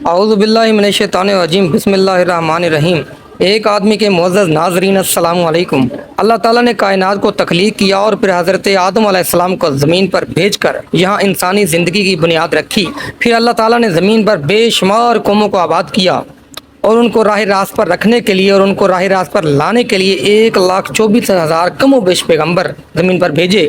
اعوذ باللہ من الشیطان الرجیم بسم اللہ الرحمن الرحیم۔ ایک آدمی کے معزز ناظرین السلام علیکم۔ اللہ تعالیٰ نے کائنات کو تخلیق کیا اور پھر حضرت آدم علیہ السلام کو زمین پر بھیج کر یہاں انسانی زندگی کی بنیاد رکھی۔ پھر اللہ تعالیٰ نے زمین پر بے شمار قوموں کو آباد کیا اور ان کو راہ راست پر رکھنے کے لیے اور ان کو راہ راست پر لانے کے لیے 1,24,000 کم و بیش پیغمبر زمین پر بھیجے،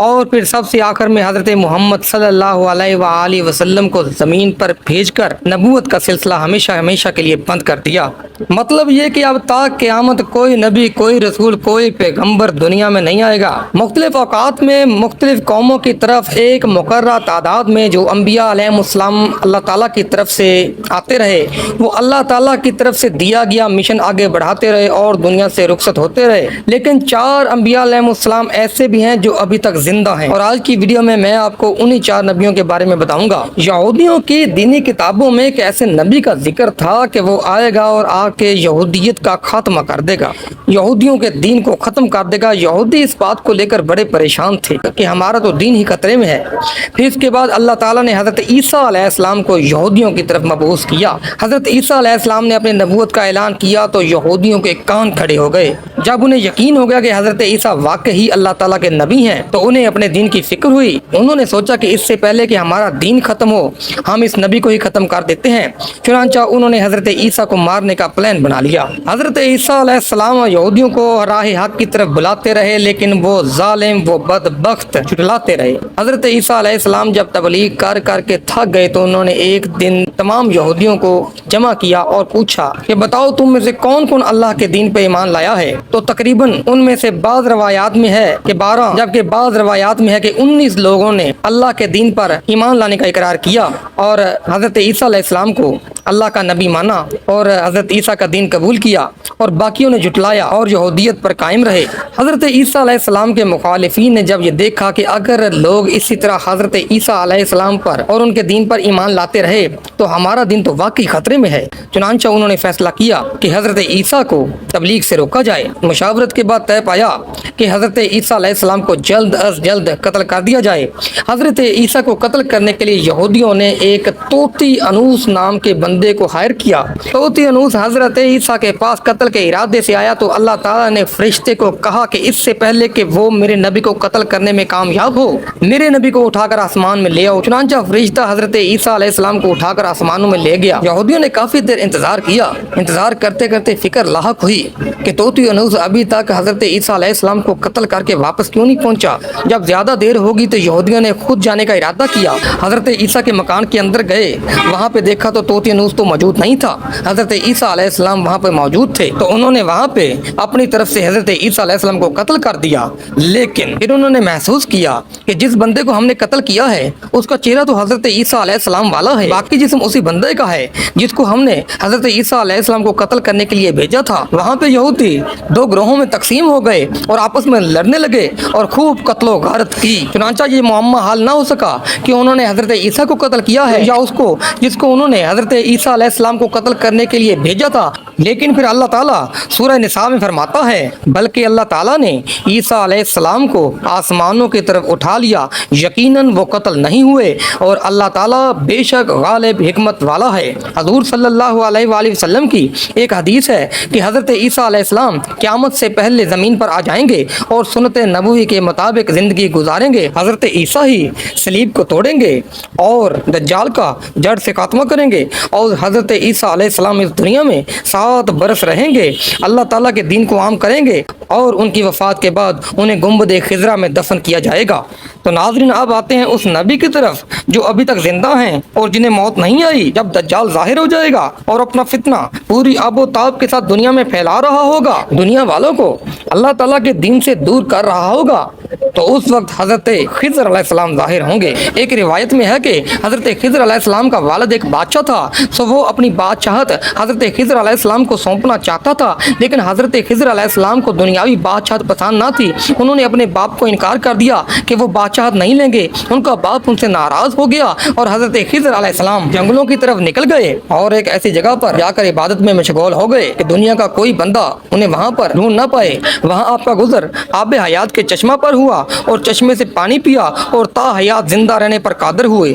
اور پھر سب سے آخر میں حضرت محمد صلی اللہ علیہ وآلہ وسلم کو زمین پر بھیج کر نبوت کا سلسلہ ہمیشہ ہمیشہ کے لیے بند کر دیا۔ مطلب یہ کہ اب تک قیامت کوئی نبی، کوئی رسول، کوئی پیغمبر دنیا میں نہیں آئے گا۔ مختلف اوقات میں مختلف قوموں کی طرف ایک مقررہ تعداد میں جو انبیاء علیہ السلام اللہ تعالیٰ کی طرف سے آتے رہے، وہ اللہ تعالیٰ کی طرف سے دیا گیا مشن آگے بڑھاتے رہے اور دنیا سے رخصت ہوتے رہے۔ لیکن 4 انبیاء علیہ السلام ایسے بھی ہیں جو ابھی تک زندہ ہیں، اور آج کی ویڈیو میں آپ کو انہی 4 نبیوں کے بارے میں بتاؤں گا۔ یہودیوں کی دینی کتابوں میں ایک ایسے نبی کا ذکر تھا کہ وہ آئے گا اور آ کے یہودیت کا خاتمہ کر دے گا، یہودیوں کے دین کو ختم کر دے گا۔ یہودی اس بات کو لے کر بڑے پریشان تھے کہ ہمارا تو دین ہی خطرے میں ہے۔ پھر اس کے بعد اللہ تعالیٰ نے حضرت عیسیٰ علیہ السلام کو یہودیوں کی طرف مبعوث کیا۔ حضرت عیسیٰ علیہ السلام نے اپنی نبوت کا اعلان کیا تو یہودیوں کے کان کھڑے ہو گئے۔ جب انہیں یقین ہو گیا کہ حضرت عیسیٰ واقعی اللہ تعالیٰ کے نبی ہیں تو انہیں اپنے دین کی فکر ہوئی۔ انہوں نے سوچا کہ اس سے پہلے کہ ہمارا دین ختم ہو، ہم اس نبی کو ہی ختم کر دیتے ہیں۔ چنانچہ انہوں نے حضرت عیسیٰ کو مارنے کا پلان بنا لیا۔ حضرت عیسیٰ علیہ السلام یہودیوں کو راہ حق کی طرف بلاتے رہے، لیکن وہ ظالم، وہ بدبخت جھٹلاتے رہے۔ حضرت عیسیٰ علیہ السلام جب تبلیغ کر کر کے تھک گئے تو انہوں نے ایک دن تمام یہودیوں کو جمع کیا اور پوچھا کہ بتاؤ تم میں سے کون کون اللہ کے دین پہ ایمان لایا ہے؟ تو تقریباً ان میں سے بعض روایات میں ہے کہ 12، جبکہ بعض روایات میں ہے کہ 19 لوگوں نے اللہ کے دین پر ایمان لانے کا اقرار کیا اور حضرت عیسیٰ علیہ السلام کو اللہ کا نبی مانا اور حضرت عیسیٰ کا دین قبول کیا، اور باقیوں نے جھٹلایا اور یہودیت پر قائم رہے۔ حضرت عیسیٰ علیہ السلام کے مخالفین نے جب یہ دیکھا کہ اگر لوگ اسی طرح حضرت عیسیٰ علیہ السلام پر اور ان کے دین پر ایمان لاتے رہے تو ہمارا دین تو واقعی خطرے میں ہے۔ چنانچہ انہوں نے فیصلہ کیا کہ حضرت عیسیٰ کو تبلیغ سے روکا جائے۔ مشاورت کے بعد طے پایا کہ حضرت عیسیٰ علیہ السلام کو جلد از جلد قتل کر دیا جائے۔ حضرت عیسیٰ کو قتل کرنے کے لیے یہودیوں نے ایک طوطی انوس نام کے بندے کو ہائر کیا۔ طوطی انوس حضرت عیسیٰ کے پاس قتل کے ارادے سے آیا تو اللہ تعالیٰ نے فرشتے کو کہا کہ اس سے پہلے کہ وہ میرے نبی کو قتل کرنے میں کامیاب ہو، میرے نبی کو اٹھا کر آسمان میں لے آؤ۔ چنانچہ فرشتہ حضرت عیسیٰ علیہ السلام کو اٹھا کر آسمانوں میں لے گیا۔ یہودیوں نے کافی دیر انتظار کیا۔ انتظار کرتے کرتے فکر لاحق ہوئی کہ طوطی انوس ابھی تک حضرت عیسیٰ علیہ السلام کو قتل کر کے واپس کیوں نہیں پہنچا۔ جب زیادہ دیر ہوگی تو یہودیوں نے خود جانے کا ارادہ کیا۔ حضرت عیسیٰ کے مکان کے اندر گئے، وہاں پہ دیکھا تو طوطی انوس تو موجود نہیں تھا، حضرت عیسیٰ علیہ السلام وہاں پہ موجود تھے۔ تو انہوں نے وہاں پہ اپنی طرف سے حضرت عیسیٰ علیہ السلام کو قتل کر دیا۔ لیکن پھر انہوں نے محسوس کیا کہ جس بندے کو ہم نے قتل کیا ہے اس کا چہرہ تو حضرت عیسیٰ علیہ السلام والا ہے، باقی جسم اسی بندے کا ہے جس کو ہم نے حضرت عیسیٰ علیہ السلام کو قتل کرنے کے لیے بھیجا تھا۔ وہاں پہ یہودی 2 گروہوں میں تقسیم ہو گئے اور آپس میں لڑنے لگے اور خوب قتل و غارت کی۔ چنانچہ یہ معمہ حل نہ ہو سکا کہ انہوں نے حضرت عیسیٰ کو قتل کیا ہے یا اس کو جس کو انہوں نے حضرت عیسیٰ علیہ السلام کو قتل کرنے کے لیے بھیجا تھا۔ لیکن پھر اللہ تعالیٰ سورہ نساء میں فرماتا ہے بلکہ اللہ تعالیٰ نے عیسیٰ علیہ السلام کو آسمانوں کی طرف اٹھا لیا، یقیناً وہ قتل نہیں ہوئے اور اللہ تعالیٰ بے شک غالب حکمت والا ہے۔ حضور صلی اللہ علیہ وآلہ وسلم کی ایک حدیث ہے کہ حضرت عیسیٰ علیہ السلام قیامت سے پہلے زمین پر آ جائیں گے اور سنت نبوی کے مطابق زندگی گزاریں گے۔ حضرت عیسیٰ ہی صلیب کو توڑیں گے اور دجال کا جڑ سے خاتمہ کریں گے، اور حضرت عیسیٰ علیہ السلام اس دنیا میں 7 برس رہیں گے، اللہ تعالیٰ کے دین کو عام کریں گے، اور ان کی وفات کے بعد انہیں گنبد خضرا میں دفن کیا جائے گا۔ تو ناظرین اب آتے ہیں اس نبی کی طرف جو ابھی تک زندہ ہیں اور جنہیں موت نہیں آئی۔ جب دجال ظاہر ہو جائے گا اور اپنا فتنہ پوری آب و تاب کے ساتھ دنیا میں پھیلا رہا ہوگا، دنیا والوں کو اللہ تعالیٰ کے دین سے دور کر رہا ہوگا، تو اس وقت حضرت خضر علیہ السلام ظاہر ہوں گے۔ ایک روایت میں ہے کہ حضرت خضر علیہ السلام کا والد ایک بادشاہ تھا، سو وہ اپنی بادشاہت حضرت خضر علیہ السلام کو سونپنا چاہتا تھا، لیکن حضرت خضر علیہ السلام کو دنیاوی بادشاہت پسند نہ تھی۔ انہوں نے اپنے باپ کو انکار کر دیا کہ وہ بادشاہت نہیں لیں گے۔ ان کا باپ ان سے ناراض ہو گیا اور حضرت خضر علیہ السلام جنگلوں کی طرف نکل گئے اور ایک ایسی جگہ پر جا کر عبادت میں مشغول ہو گئے کہ دنیا کا کوئی بندہ انہیں وہاں پر ڈھونڈ نہ پائے۔ وہاں آپ کا گزر آب حیات کے چشمہ پر ہوا اور چشمے سے پانی پیا اور تا حیات زندہ رہنے پر قادر ہوئے۔